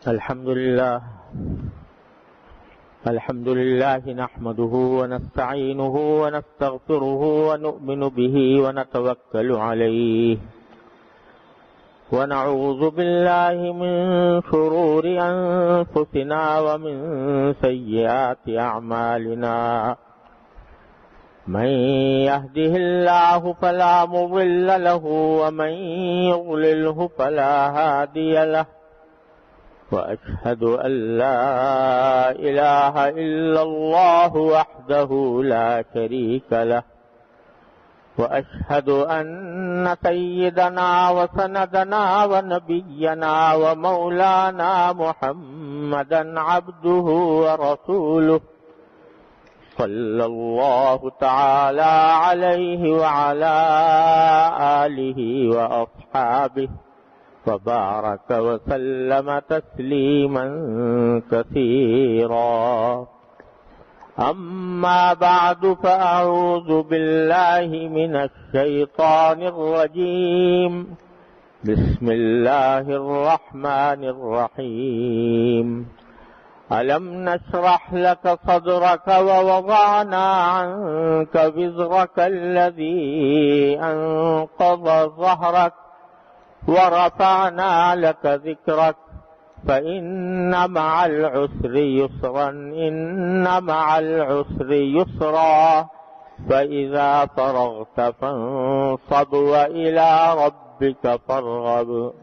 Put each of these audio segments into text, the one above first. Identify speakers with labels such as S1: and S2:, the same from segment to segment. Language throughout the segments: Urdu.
S1: الحمد لله نحمده ونستعينه ونستغفره ونؤمن به ونتوكل عليه ونعوذ بالله من شرور أنفسنا ومن سيئات أعمالنا من يهده الله فلا مضل له ومن يضلله فلا هادي له وأشهد أن لا إله إلا الله وحده لا شريك له وأشهد أن سيدنا وسندنا ونبينا ومولانا محمدا عبده ورسوله صلى الله تعالى عليه وعلى آله وأصحابه وبارك وسلم تسليما كثيرا أما بعد فأعوذ بالله من الشيطان الرجيم بسم الله الرحمن الرحيم ألم نشرح لك صدرك ووضعنا عنك وزرك الذي أنقض ظهرك ورفعنا لك ذكرك فإن مع العسر يسرا إن مع العسر يسرا فإذا فرغت فانصب وإلى ربك فارغب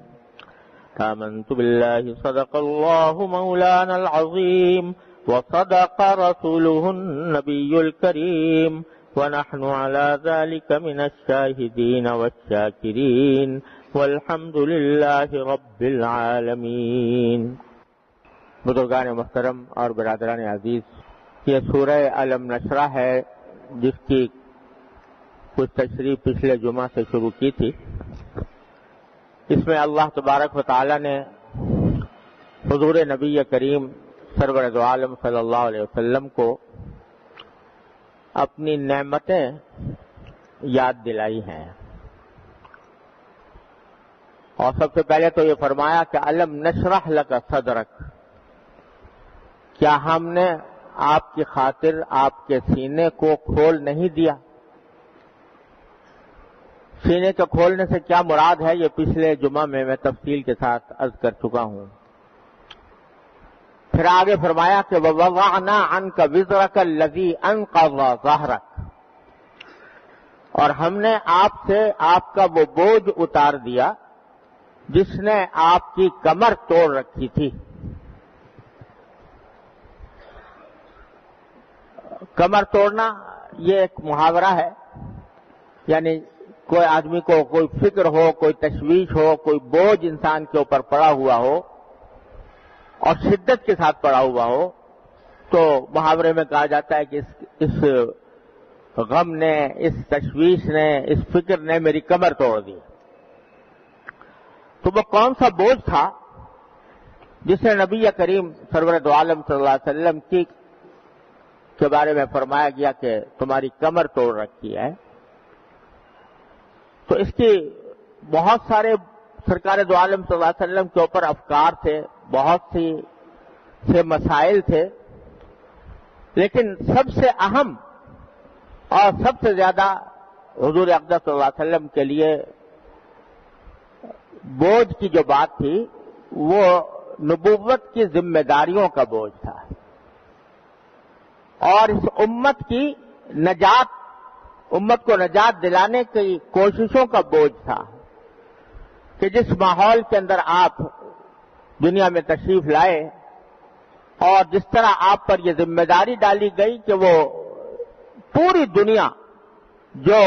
S1: آمنت بالله صدق الله مولانا العظيم وصدق رسوله النبي الكريم ونحن على ذلك من الشاهدين والشاكرين والحمد للہ رب العالمین۔ بزرگان محترم اور برادران عزیز، یہ سورہ علم نشرح ہے جس کی کچھ تشریح پچھلے جمعہ سے شروع کی تھی۔ اس میں اللہ تبارک و تعالی نے حضور نبی کریم سرور دو عالم صلی اللہ علیہ وسلم کو اپنی نعمتیں یاد دلائی ہیں، اور سب سے پہلے تو یہ فرمایا کہ علم نشرح لک صدرک، کیا ہم نے آپ کی خاطر آپ کے سینے کو کھول نہیں دیا؟ سینے کے کھولنے سے کیا مراد ہے یہ پچھلے جمعہ میں تفصیل کے ساتھ عرض کر چکا ہوں۔ پھر آگے فرمایا کہ وَوَضَعْنَا عَنْكَ وِزْرَكَ الَّذِي أَنْقَضَ ظَهْرَكَ، اور ہم نے آپ سے آپ کا وہ بوجھ اتار دیا جس نے آپ کی کمر توڑ رکھی تھی۔ کمر توڑنا یہ ایک محاورہ ہے، یعنی کوئی آدمی کو کوئی فکر ہو، کوئی تشویش ہو، کوئی بوجھ انسان کے اوپر پڑا ہوا ہو اور شدت کے ساتھ پڑا ہوا ہو، تو محاورے میں کہا جاتا ہے کہ اس غم نے، اس تشویش نے، اس فکر نے میری کمر توڑ دی۔ تو وہ کون سا بوجھ تھا جسے نبی کریم سرور دو عالم صلی اللہ علیہ وسلم کے بارے میں فرمایا گیا کہ تمہاری کمر توڑ رکھی ہے؟ تو اس کی بہت سارے سرکار دو عالم صلی اللہ علیہ وسلم کے اوپر افکار تھے، بہت سے مسائل تھے، لیکن سب سے اہم اور سب سے زیادہ حضور اقدس صلی اللہ علیہ وسلم کے لیے بوجھ کی جو بات تھی وہ نبوت کی ذمہ داریوں کا بوجھ تھا، اور اس امت کی نجات، امت کو نجات دلانے کی کوششوں کا بوجھ تھا کہ جس ماحول کے اندر آپ دنیا میں تشریف لائے اور جس طرح آپ پر یہ ذمہ داری ڈالی گئی کہ وہ پوری دنیا جو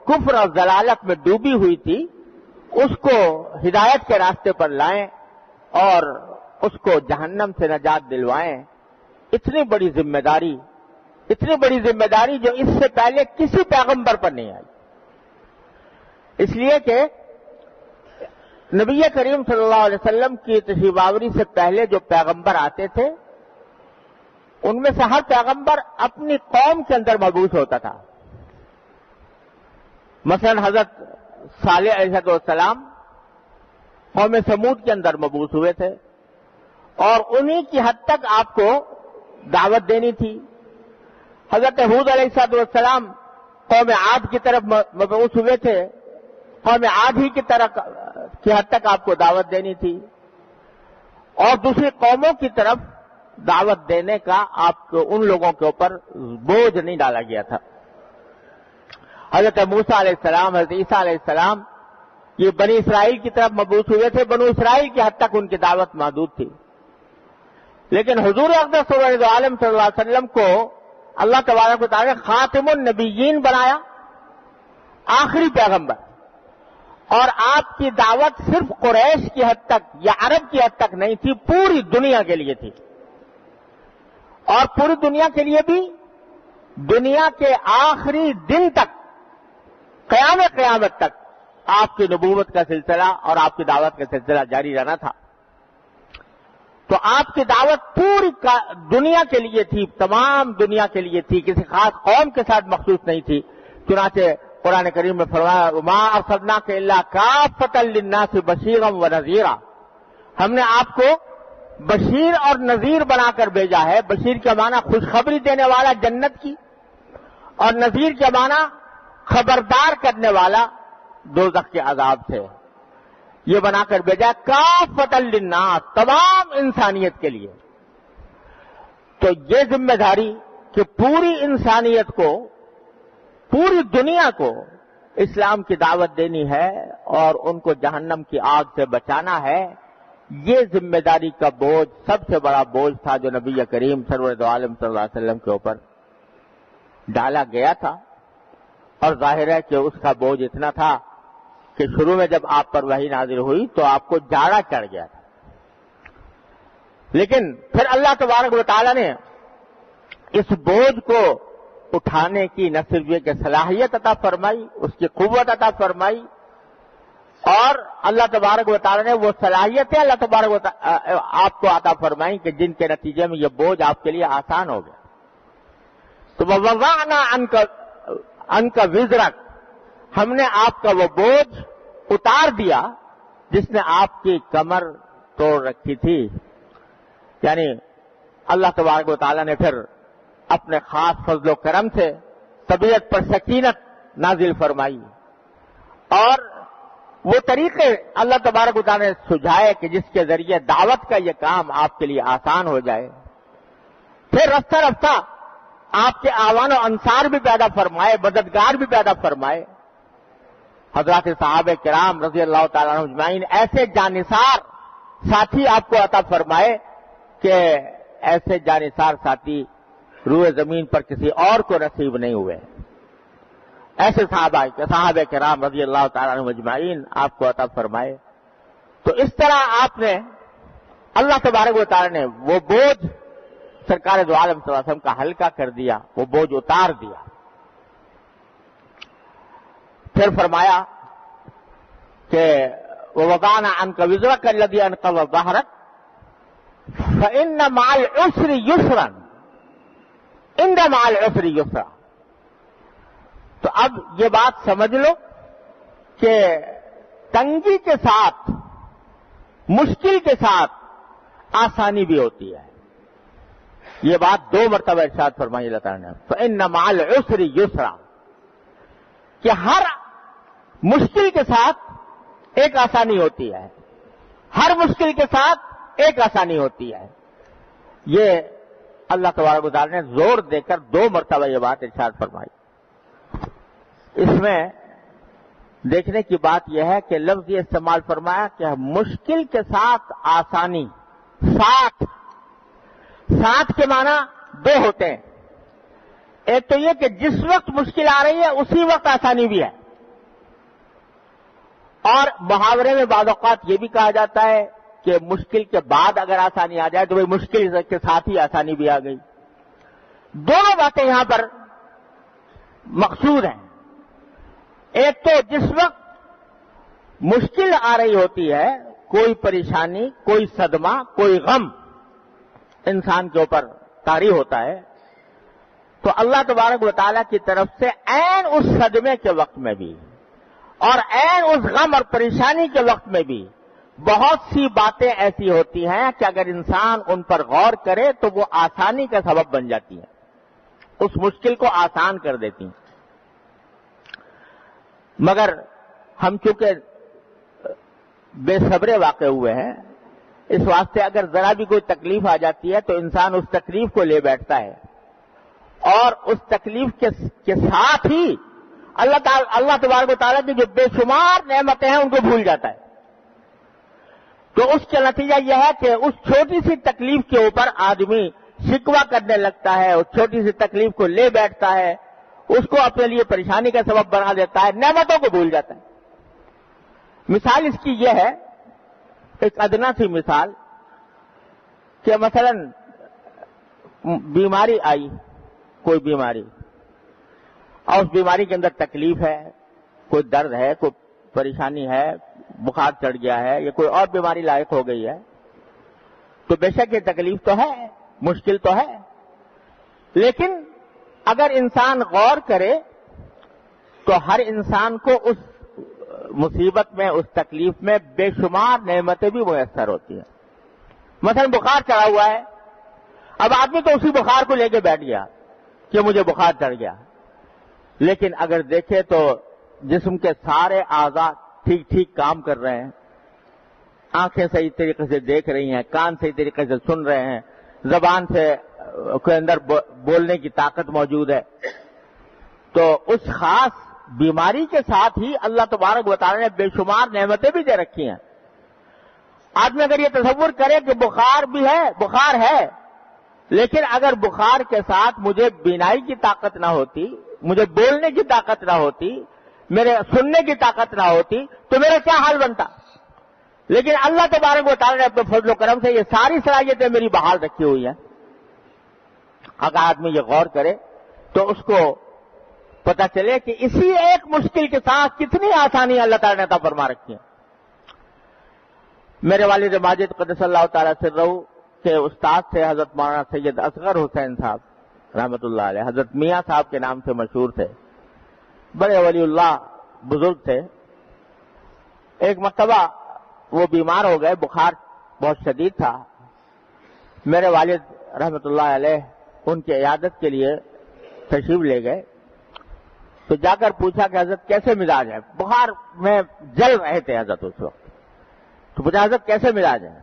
S1: کفر اور ضلالت میں ڈوبی ہوئی تھی اس کو ہدایت کے راستے پر لائیں اور اس کو جہنم سے نجات دلوائیں۔ اتنی بڑی ذمہ داری جو اس سے پہلے کسی پیغمبر پر نہیں آئی، اس لیے کہ نبی کریم صلی اللہ علیہ وسلم کی تشریف آوری سے پہلے جو پیغمبر آتے تھے ان میں سے ہر پیغمبر اپنی قوم کے اندر مبعوث ہوتا تھا۔ مثلا حضرت صالح علیہ السلام قوم سمود کے اندر مبعوث ہوئے تھے، اور انہی کی حد تک آپ کو دعوت دینی تھی۔ حضرت ہود علیہ السلام قوم عاد کی طرف مبعوث ہوئے تھے، قوم عاد ہی کی حد تک آپ کو دعوت دینی تھی، اور دوسری قوموں کی طرف دعوت دینے کا آپ کو ان لوگوں کے اوپر بوجھ نہیں ڈالا گیا تھا۔ حضرت موسیٰ علیہ السلام، حضرت عیسیٰ علیہ السلام یہ بنی اسرائیل کی طرف مبعوث ہوئے تھے، بنو اسرائیل کی حد تک ان کی دعوت محدود تھی، لیکن حضور اقدس صلی اللہ علیہ وسلم کو اللہ تبارک و تعالی نے خاتم النبیین بنایا، آخری پیغمبر، اور آپ کی دعوت صرف قریش کی حد تک یا عرب کی حد تک نہیں تھی، پوری دنیا کے لیے تھی، اور پوری دنیا کے لیے بھی دنیا کے آخری دن تک، قیامت تک آپ کی نبوت کا سلسلہ اور آپ کی دعوت کا سلسلہ جاری رہنا تھا۔ تو آپ کی دعوت پوری دنیا کے لیے تھی، تمام دنیا کے لیے تھی، کسی خاص قوم کے ساتھ مخصوص نہیں تھی۔ چنانچہ قرآن کریم میں فرمایا وَمَا أَرْسَلْنَاكَ إِلَّا كَافَّةً لِلنَّاسِ بَشِيرًا وَنَذِيرًا، ہم نے آپ کو بشیر اور نذیر بنا کر بھیجا ہے۔ بشیر کا معنی خوشخبری دینے والا جنت کی، اور نذیر کا معنی خبردار کرنے والا دوزخ کے عذاب سے، یہ بنا کر بھیجا کافۃ للناس، تمام انسانیت کے لیے۔ تو یہ ذمہ داری کہ پوری انسانیت کو، پوری دنیا کو اسلام کی دعوت دینی ہے اور ان کو جہنم کی آگ سے بچانا ہے، یہ ذمہ داری کا بوجھ سب سے بڑا بوجھ تھا جو نبی کریم سرور دو عالم صلی اللہ علیہ وسلم کے اوپر ڈالا گیا تھا۔ اور ظاہر ہے کہ اس کا بوجھ اتنا تھا کہ شروع میں جب آپ پر وحی نازل ہوئی تو آپ کو جاڑا چڑھ گیا تھا، لیکن پھر اللہ تبارک و تعالی نے اس بوجھ کو اٹھانے کی نہ صرف یہ کہ صلاحیت عطا فرمائی، اس کی قوت عطا فرمائی، اور اللہ تبارک و تعالی نے وہ صلاحیتیں اللہ تبارک و تعالی آپ کو عطا فرمائی کہ جن کے نتیجے میں یہ بوجھ آپ کے لیے آسان ہو گیا۔ تو وَوَضَعْنَا عَنْكَ وِزْرَكَ، ہم نے آپ کا وہ بوجھ اتار دیا جس نے آپ کی کمر توڑ رکھی تھی۔ یعنی اللہ تبارک و تعالی نے پھر اپنے خاص فضل و کرم سے طبیعت پر سکینت نازل فرمائی، اور وہ طریقے اللہ تبارک و تعالی نے سجھائے کہ جس کے ذریعے دعوت کا یہ کام آپ کے لیے آسان ہو جائے۔ پھر رفتہ رفتہ آپ کے آوان و انصار بھی پیدا فرمائے، مددگار بھی پیدا فرمائے، حضرات صحابہ کرام رضی اللہ تعالیٰ عنہم اجمعین، ایسے جانثار ساتھی آپ کو عطا فرمائے کہ ایسے جانثار ساتھی روئے زمین پر کسی اور کو نصیب نہیں ہوئے، ایسے صحابہ کرام رضی اللہ تعالیٰ عنہم اجمعین آپ کو عطا فرمائے۔ تو اس طرح آپ نے، اللہ تبارک و تعالیٰ نے وہ بوجھ سرکار دو عالم صلی اللہ علیہ وسلم کا ہلکا کر دیا، وہ بوجھ اتار دیا۔ پھر فرمایا کہ وَوَضَعْنَا عَنْكَ وِزْرَكَ الَّذِي أَنقَضَ ظَهْرَكَ فَإِنَّ مَعَ الْعُسْرِ يُسْرًا إِنَّ مَعَ الْعُسْرِ يُسْرًا۔ تو اب یہ بات سمجھ لو کہ تنگی کے ساتھ، مشکل کے ساتھ آسانی بھی ہوتی ہے۔ یہ بات 2 مرتبہ ارشاد فرمائی اللہ تعالیٰ نے، فَإِنَّ مَعَ الْعُسْرِ يُسْرًا، کہ ہر مشکل کے ساتھ ایک آسانی ہوتی ہے، ہر مشکل کے ساتھ ایک آسانی ہوتی ہے۔ یہ اللہ تبارک و تعالیٰ نے زور دے کر 2 مرتبہ یہ بات ارشاد فرمائی۔ اس میں دیکھنے کی بات یہ ہے کہ لفظ یہ استعمال فرمایا کہ مشکل کے ساتھ آسانی، ساتھ کے معنی 2 ہوتے ہیں۔ ایک تو یہ کہ جس وقت مشکل آ رہی ہے اسی وقت آسانی بھی ہے، اور محاورے میں بعض اوقات یہ بھی کہا جاتا ہے کہ مشکل کے بعد اگر آسانی آ جائے تو بھائی مشکل کے ساتھ ہی آسانی بھی آ گئی۔ دونوں باتیں یہاں پر مقصود ہیں۔ ایک تو جس وقت مشکل آ رہی ہوتی ہے، کوئی پریشانی، کوئی صدمہ، کوئی غم انسان کے اوپر طاری ہوتا ہے، تو اللہ تبارک و تعالیٰ کی طرف سے عین اس صدمے کے وقت میں بھی اور عین اس غم اور پریشانی کے وقت میں بھی بہت سی باتیں ایسی ہوتی ہیں کہ اگر انسان ان پر غور کرے تو وہ آسانی کا سبب بن جاتی ہیں، اس مشکل کو آسان کر دیتی ہیں۔ مگر ہم چونکہ بے صبرے واقع ہوئے ہیں، اس واسطے اگر ذرا بھی کوئی تکلیف آ جاتی ہے تو انسان اس تکلیف کو لے بیٹھتا ہے اور اس تکلیف کے ساتھ ہی اللہ تبارک و تعالیٰ کی جو بے شمار نعمتیں ہیں ان کو بھول جاتا ہے۔ تو اس کا نتیجہ یہ ہے کہ اس چھوٹی سی تکلیف کے اوپر آدمی شکوہ کرنے لگتا ہے، اس چھوٹی سی تکلیف کو لے بیٹھتا ہے، اس کو اپنے لیے پریشانی کا سبب بنا دیتا ہے، نعمتوں کو بھول جاتا ہے۔ مثال اس کی یہ ہے، ایک ادنا سی مثال، کہ مثلا بیماری آئی، کوئی بیماری، اور اس بیماری کے اندر تکلیف ہے، کوئی درد ہے، کوئی پریشانی ہے، بخار چڑھ گیا ہے یا کوئی اور بیماری لاحق ہو گئی ہے، تو بے شک یہ تکلیف تو ہے، مشکل تو ہے، لیکن اگر انسان غور کرے تو ہر انسان کو اس مصیبت میں، اس تکلیف میں بے شمار نعمتیں بھی میسر ہوتی ہیں۔ مثلا بخار چڑھا ہوا ہے، اب آدمی تو اسی بخار کو لے کے بیٹھ گیا کہ مجھے بخار چڑھ گیا، لیکن اگر دیکھے تو جسم کے سارے اعضاء ٹھیک ٹھیک کام کر رہے ہیں، آنکھیں صحیح طریقے سے دیکھ رہی ہیں، کان صحیح طریقے سے سن رہے ہیں، زبان سے کے اندر بولنے کی طاقت موجود ہے، تو اس خاص بیماری کے ساتھ ہی اللہ تبارک و تعالیٰ نے بے شمار نعمتیں بھی دے رکھی ہیں۔ آدمی اگر یہ تصور کرے کہ بخار بھی ہے، بخار ہے، لیکن اگر بخار کے ساتھ مجھے بینائی کی طاقت نہ ہوتی، مجھے بولنے کی طاقت نہ ہوتی، میرے سننے کی طاقت نہ ہوتی، تو میرا کیا حال بنتا؟ لیکن اللہ تبارک و تعالیٰ نے اپنے فضل و کرم سے یہ ساری صلاحیتیں میری بحال رکھی ہوئی ہیں۔ اگر آدمی یہ غور کرے تو اس کو پتا چلے کہ اسی ایک مشکل کے ساتھ کتنی آسانی اللہ تعالیٰ نے عطا فرما رکھی ہے۔ میرے والد ماجد قدس اللہ تعالیٰ سرہ کے استاد تھے حضرت مولانا سید اصغر حسین صاحب رحمۃ اللہ علیہ، حضرت میاں صاحب کے نام سے مشہور تھے، بڑے ولی اللہ بزرگ تھے۔ ایک مرتبہ وہ بیمار ہو گئے، بخار بہت شدید تھا، میرے والد رحمۃ اللہ علیہ ان کی عیادت کے لیے تشریف لے گئے، تو جا کر پوچھا کہ حضرت کیسے مزاج ہے؟ بخار میں جل رہے تھے حضرت اس وقت، تو پوچھا حضرت کیسے مزاج ہے؟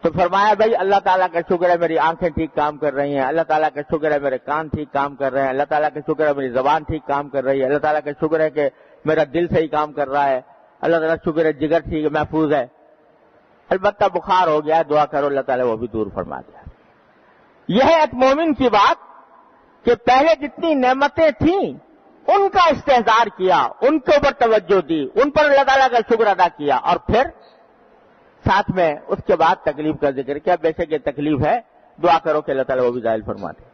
S1: تو فرمایا بھائی اللہ تعالیٰ کا شکر ہے میری آنکھیں ٹھیک کام کر رہی ہیں، اللہ تعالیٰ کا شکر ہے میرے کان ٹھیک کام کر رہے ہیں، اللہ تعالیٰ کا شکر ہے میری زبان ٹھیک کام کر رہی ہے، اللہ تعالیٰ کا شکر ہے کہ میرا دل صحیح کام کر رہا ہے، اللہ تعالیٰ کا شکر ہے جگر ٹھیک محفوظ ہے۔ البتہ بخار ہو گیا، دعا کرو اللہ تعالیٰ وہ بھی دور فرما دیا۔ یہ ہے ایک مومن کی بات کہ پہلے جتنی نعمتیں تھیں ان کا استحضار کیا، ان کے اوپر توجہ دی، ان پر اللہ تعالیٰ کا شکر ادا کیا، اور پھر ساتھ میں اس کے بعد تکلیف کا ذکر کیا۔ بے شک یہ تکلیف ہے، دعا کرو کہ اللہ تعالیٰ وہ بھی ظاہر فرما دے۔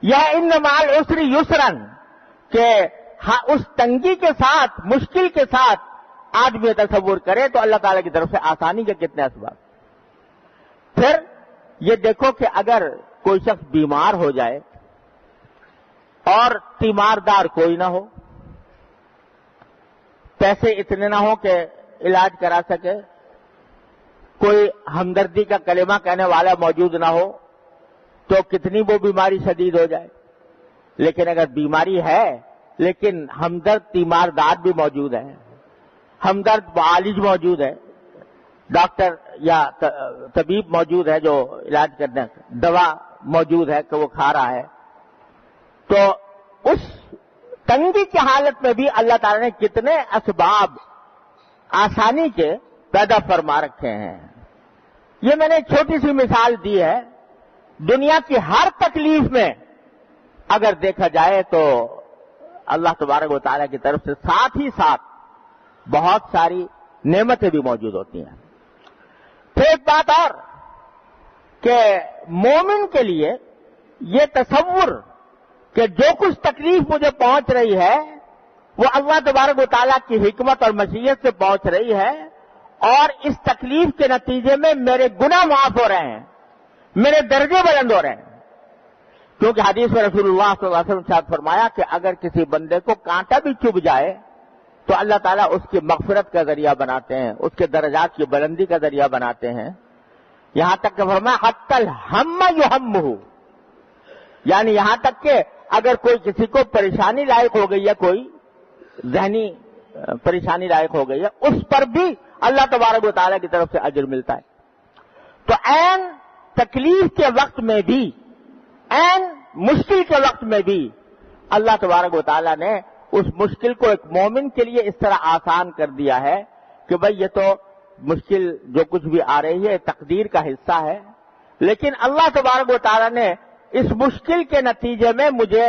S1: یہ ان مع العسر یسرا، کہ اس تنگی کے ساتھ، مشکل کے ساتھ آدمی تصور کرے تو اللہ تعالیٰ کی طرف سے آسانی کے کتنے اسباب۔ پھر یہ دیکھو کہ اگر کوئی شخص بیمار ہو جائے اور تیماردار کوئی نہ ہو، پیسے اتنے نہ ہو کہ علاج کرا سکے، کوئی ہمدردی کا کلمہ کہنے والا موجود نہ ہو، تو کتنی وہ بیماری شدید ہو جائے۔ لیکن اگر بیماری ہے لیکن ہمدرد تیماردار بھی موجود ہے، ہمدرد معالج موجود ہے، ڈاکٹر یا طبیب موجود ہے جو علاج کرنے، دوا موجود ہے کہ وہ کھا رہا ہے، تو اس تنگی کی حالت میں بھی اللہ تعالیٰ نے کتنے اسباب آسانی کے پیدا فرما رکھے ہیں۔ یہ میں نے ایک چھوٹی سی مثال دی ہے، دنیا کی ہر تکلیف میں اگر دیکھا جائے تو اللہ تبارک و تعالیٰ کی طرف سے ساتھ ہی ساتھ بہت ساری نعمتیں بھی موجود ہوتی ہیں۔ پھر ایک بات اور کہ مومن کے لیے یہ تصور کہ جو کچھ تکلیف مجھے پہنچ رہی ہے وہ اللہ تبارک و تعالیٰ کی حکمت اور مشیت سے پہنچ رہی ہے، اور اس تکلیف کے نتیجے میں میرے گناہ معاف ہو رہے ہیں، میرے درجے بلند ہو رہے ہیں۔ کیونکہ حدیث میں رسول اللہ صلی اللہ علیہ وسلم نے فرمایا کہ اگر کسی بندے کو کانٹا بھی چبھ جائے تو اللہ تعالیٰ اس کی مغفرت کا ذریعہ بناتے ہیں، اس کے درجات کی بلندی کا ذریعہ بناتے ہیں. یہاں تک کہ فرمایا حتی الہم یہمہ، یعنی یہاں تک کہ اگر کوئی کسی کو پریشانی لاحق ہو گئی ہے، کوئی ذہنی پریشانی لاحق ہو گئی ہے، اس پر بھی اللہ تبارک و تعالیٰ کی طرف سے اجر ملتا ہے. تو عین تکلیف کے وقت میں بھی، عین مشکل کے وقت میں بھی اللہ تبارک و تعالیٰ نے اس مشکل کو ایک مومن کے لیے اس طرح آسان کر دیا ہے کہ بھئی یہ تو مشکل جو کچھ بھی آ رہی ہے تقدیر کا حصہ ہے، لیکن اللہ تبارک و تعالیٰ نے اس مشکل کے نتیجے میں مجھے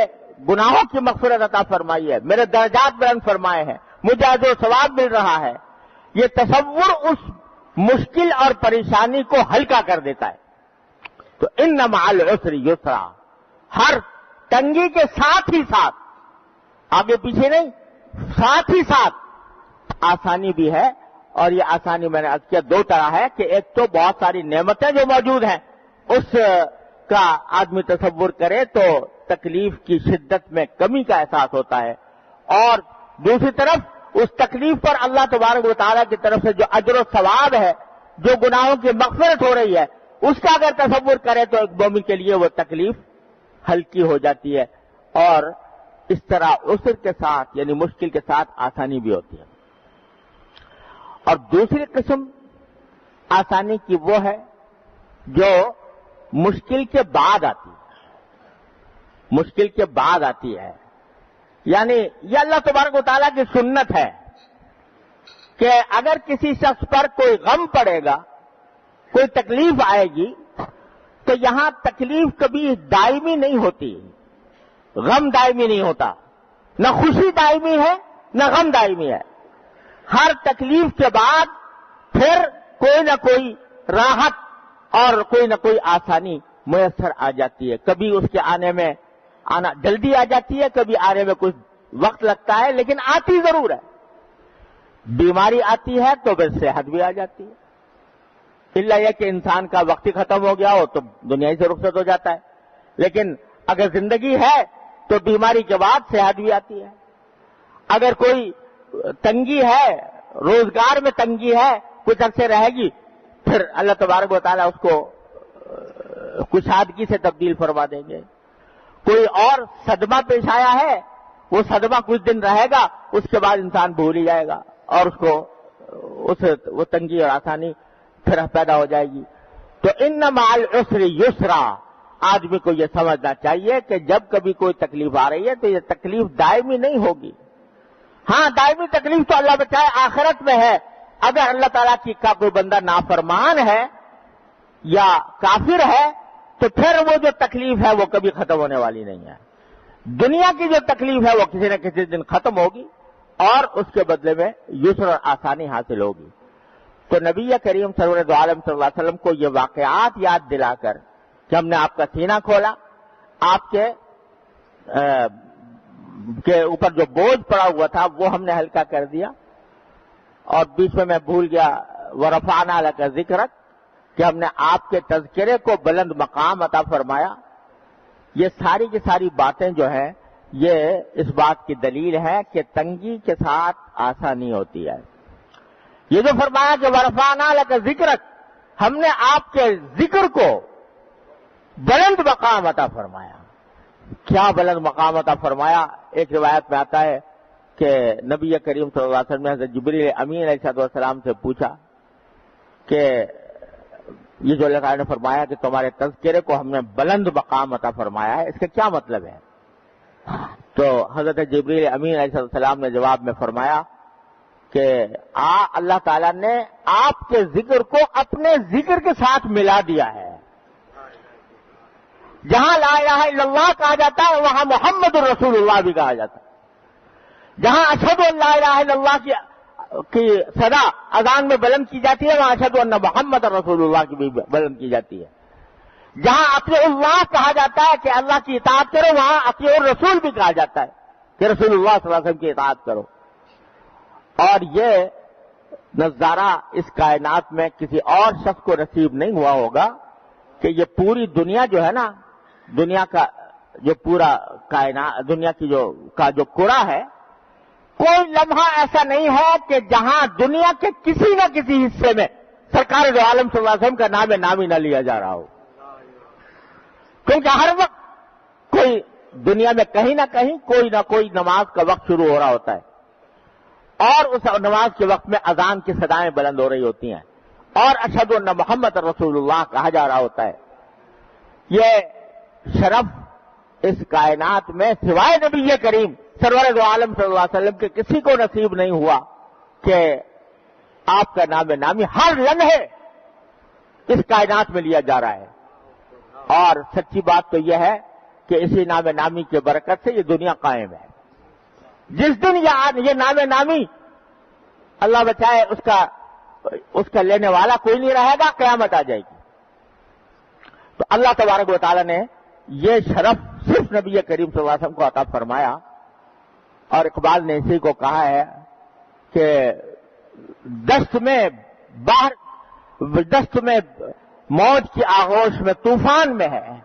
S1: گناہوں کی مغفرت عطا فرمائی ہے، میرے درجات بلند فرمائے ہیں، مجھے اجر و ثواب مل رہا ہے. یہ تصور اس مشکل اور پریشانی کو ہلکا کر دیتا ہے. تو ان مع العسر یسرا، ہر تنگی کے ساتھ ہی ساتھ، آگے پیچھے نہیں، ساتھ ہی ساتھ آسانی بھی ہے. اور یہ آسانی میں نے عرض کیا دو طرح ہے کہ ایک تو بہت ساری نعمتیں جو موجود ہیں اس کا آدمی تصور کرے تو تکلیف کی شدت میں کمی کا احساس ہوتا ہے، اور دوسری طرف اس تکلیف پر اللہ تبارک و تعالیٰ کی طرف سے جو اجر و ثواب ہے، جو گناہوں کی مغفرت ہو رہی ہے، اس کا اگر تصور کرے تو ایک مومن کے لیے وہ تکلیف ہلکی ہو جاتی ہے، اور اس طرح عسر کے ساتھ یعنی مشکل کے ساتھ آسانی بھی ہوتی ہے. اور دوسری قسم آسانی کی وہ ہے جو مشکل کے بعد آتی ہے، مشکل کے بعد آتی ہے. یعنی یہ اللہ تبارک و تعالیٰ کی سنت ہے کہ اگر کسی شخص پر کوئی غم پڑے گا، کوئی تکلیف آئے گی، تو یہاں تکلیف کبھی دائمی نہیں ہوتی، غم دائمی نہیں ہوتا، نہ خوشی دائمی ہے نہ غم دائمی ہے. ہر تکلیف کے بعد پھر کوئی نہ کوئی راحت اور کوئی نہ کوئی آسانی میسر آ جاتی ہے. کبھی اس کے آنا جلدی آ جاتی ہے، کبھی آنے میں کچھ وقت لگتا ہے، لیکن آتی ضرور ہے. بیماری آتی ہے تو پھر صحت بھی آ جاتی ہے. الا یہ کہ انسان کا وقت ہی ختم ہو گیا ہو تو دنیا ہی سے رخصت ہو جاتا ہے، لیکن اگر زندگی ہے تو بیماری کے بعد صحت بھی آتی ہے. اگر کوئی تنگی ہے، روزگار میں تنگی ہے، کچھ عرصے رہے گی، پھر اللہ تبارک و تعالیٰ اس کو کشادگی سے تبدیل فرما دیں گے. کوئی اور صدمہ پیش آیا ہے، وہ صدمہ کچھ دن رہے گا، اس کے بعد انسان بھول ہی جائے گا اور اس کو وہ تنگی اور آسانی پھر پیدا ہو جائے گی. تو ان مع العسر یسرا، آدمی کو یہ سمجھنا چاہیے کہ جب کبھی کوئی تکلیف آ رہی ہے تو یہ تکلیف دائمی نہیں ہوگی. ہاں دائمی تکلیف تو اللہ بچائے آخرت میں ہے. اگر اللہ تعالیٰ کی کا کوئی بندہ نافرمان ہے یا کافر ہے تو پھر وہ جو تکلیف ہے وہ کبھی ختم ہونے والی نہیں ہے. دنیا کی جو تکلیف ہے وہ کسی نہ کسی دن ختم ہوگی اور اس کے بدلے میں یسر اور آسانی حاصل ہوگی. تو نبی کریم سرور دو عالم صلی اللہ علیہ وسلم کو یہ واقعات یاد دلا کر کہ ہم نے آپ کا سینہ کھولا، آپ کے اوپر جو بوجھ پڑا ہوا تھا وہ ہم نے ہلکا کر دیا، اور بیچ میں بھول گیا ورفعنا لک ذکرک کہ ہم نے آپ کے تذکرے کو بلند مقام عطا فرمایا. یہ ساری کی ساری باتیں جو ہیں یہ اس بات کی دلیل ہے کہ تنگی کے ساتھ آسانی ہوتی ہے. یہ جو فرمایا کہ ورفعنا لک ذکرک، ہم نے آپ کے ذکر کو بلند مقام عطا فرمایا. کیا بلند مقام عطا فرمایا؟ ایک روایت میں آتا ہے کہ نبی کریم صلی اللہ علیہ وسلم نے حضرت جبریل امین علیہ السلام سے پوچھا کہ یہ جو اللہ تعالیٰ نے فرمایا کہ تمہارے تذکرے کو ہم نے بلند مقام عطا فرمایا ہے، اس کا کیا مطلب ہے؟ تو حضرت جبریل امین علیہ السلام نے جواب میں فرمایا کہ اللہ تعالیٰ نے آپ کے ذکر کو اپنے ذکر کے ساتھ ملا دیا ہے. جہاں لا الہ الا اللہ کہا جاتا ہے وہاں محمد الرسول اللہ بھی کہا جاتا ہے. جہاں اشہد ان لا الہ الا اللہ کی صدا اذان میں بلند کی جاتی ہے وہاں اشہد ان محمد رسول اللہ کی بھی بلند کی جاتی ہے. جہاں اطیع اللہ کہا جاتا ہے کہ اللہ کی اطاعت کرو وہاں اطیع الرسول بھی کہا جاتا ہے کہ رسول اللہ صلی اللہ علیہ وسلم کی اطاعت کرو. اور یہ نظارہ اس کائنات میں کسی اور شخص کو نصیب نہیں ہوا ہوگا کہ یہ پوری دنیا جو ہے نا، دنیا کا جو پورا کائنات، دنیا کی جو کرہ ہے، کوئی لمحہ ایسا نہیں ہے کہ جہاں دنیا کے کسی نہ کسی حصے میں سرکار دو عالم صلی اللہ علیہ وسلم کا نام نامی نہ لیا جا رہا ہو، کیونکہ ہر وقت کوئی دنیا میں کہیں نہ کہیں کوئی نہ کوئی نماز کا وقت شروع ہو رہا ہوتا ہے، اور اس نماز کے وقت میں اذان کی صدائیں بلند ہو رہی ہوتی ہیں، اور اشہد ان محمد رسول اللہ کہا جا رہا ہوتا ہے۔ یہ شرف اس کائنات میں سوائے نبی کریم سرور دو عالم صلی اللہ علیہ وسلم کے کسی کو نصیب نہیں ہوا کہ آپ کا نام نامی ہر لمحے اس کائنات میں لیا جا رہا ہے۔ اور سچی بات تو یہ ہے کہ اسی نام نامی کی برکت سے یہ دنیا قائم ہے۔ جس دن یہ نام نامی اللہ بچائے اس کا لینے والا کوئی نہیں رہے گا، قیامت آ جائے گی۔ تو اللہ تبارک و تعالیٰ نے یہ شرف صرف نبی کریم صلی اللہ علیہ وسلم کو عطا فرمایا، اور اقبال نے اسی کو کہا ہے کہ دست میں موج کی آغوش میں طوفان میں ہے،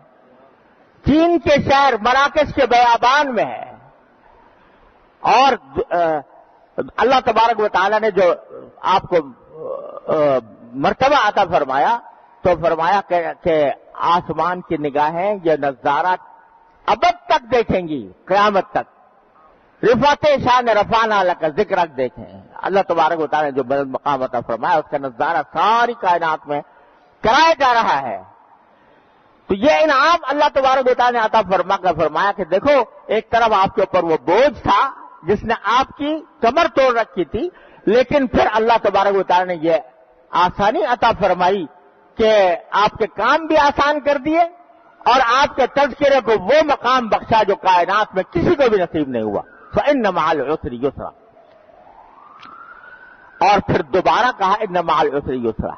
S1: چین کے شہر مراکش کے بیابان میں ہے۔ اور اللہ تبارک و تعالیٰ نے جو آپ کو مرتبہ عطا فرمایا تو فرمایا کہ آسمان کی نگاہیں یہ نظارہ ابد تک دیکھیں گی، قیامت تک۔ رفعت شان رفعنا لک ذکرک دیکھیں، اللہ تبارک و تعالیٰ نے جو بلند مقام عطا فرمایا اس کا نظارہ ساری کائنات میں کرایا جا رہا ہے۔ تو یہ انعام اللہ تبارک و تعالیٰ نے عطا فرمایا کہ دیکھو، ایک طرف آپ کے اوپر وہ بوجھ تھا جس نے آپ کی کمر توڑ رکھی تھی، لیکن پھر اللہ تبارک و تعالیٰ نے یہ آسانی عطا فرمائی کہ آپ کے کام بھی آسان کر دیے، اور آپ کے تذکرے کو وہ مقام بخشا جو کائنات میں کسی کو بھی نصیب نہیں ہوا۔ فَإِنَّ مَعَ الْعُسْرِ يُسْرًا، اور پھر دوبارہ کہا إِنَّ مَعَ الْعُسْرِ يُسْرًا،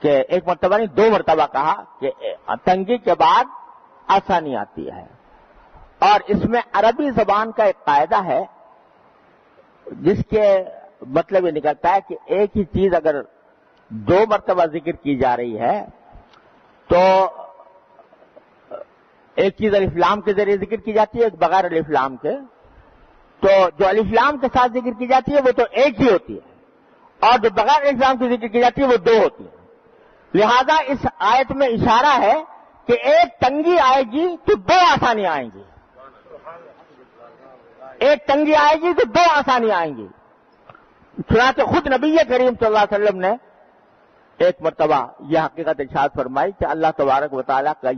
S1: کہ ایک مرتبہ نہیں 2 مرتبہ کہا کہ تنگی کے بعد آسانی آتی ہے۔ اور اس میں عربی زبان کا ایک قاعدہ ہے جس کے مطلب یہ نکلتا ہے کہ ایک ہی چیز اگر 2 مرتبہ ذکر کی جا رہی ہے تو ایک چیز الف لام کے ذریعے ذکر کی جاتی ہے، ایک بغیر الف لام کے، تو جو الف لام کے ساتھ ذکر کی جاتی ہے وہ تو ایک ہی ہوتی ہے، اور جو بغیر الف لام کی ذکر کی جاتی ہے وہ 2 ہوتی ہے۔ لہذا اس آیت میں اشارہ ہے کہ ایک تنگی آئے گی تو 2 آسانیاں آئیں گی، ایک تنگی آئے گی تو 2 آسانیاں آئیں گی۔ چنانچہ خود نبی کریم صلی اللہ علیہ وسلم نے ایک مرتبہ یہ حقیقت ارشاد فرمائی کہ اللہ تبارک و تعالیٰ کا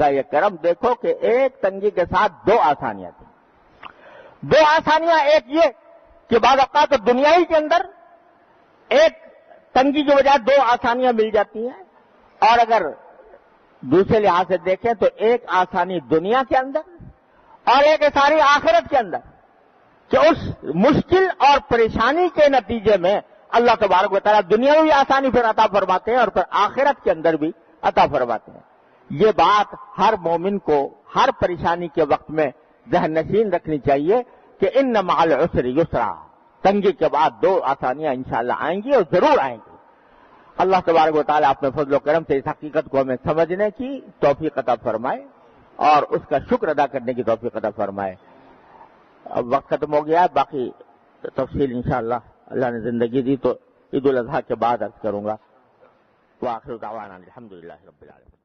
S1: یہ کرم دیکھو کہ ایک تنگی کے ساتھ 2 آسانیاں تھیں۔ 2 آسانیاں، ایک یہ کہ بعض اوقات دنیا ہی کے اندر ایک تنگی کی وجہ 2 آسانیاں مل جاتی ہیں، اور اگر دوسرے لحاظ سے دیکھیں تو ایک آسانی دنیا کے اندر اور ایک آسانی آخرت کے اندر، کہ اس مشکل اور پریشانی کے نتیجے میں اللہ تبارک و تعالیٰ دنیا میں بھی آسانی پھر عطا فرماتے ہیں اور پھر آخرت کے اندر بھی عطا فرماتے ہیں۔ یہ بات ہر مومن کو ہر پریشانی کے وقت میں ذہن نشین رکھنی چاہیے کہ ان مع العسر یسرا، تنگی کے بعد 2 آسانیاں انشاءاللہ آئیں گی اور ضرور آئیں گی۔ اللہ تبارک و تعالیٰ اپنے فضل و کرم سے اس حقیقت کو ہمیں سمجھنے کی توفیق عطا فرمائے اور اس کا شکر ادا کرنے کی توفیق عطا فرمائے۔ اب وقت ختم ہو گیا ہے، باقی تفصیل انشاءاللہ اللہ نے زندگی دی تو عید الاضحیٰ کے بعد عرض کروں گا۔ وآخر دعوانا الحمدللہ رب العالمین۔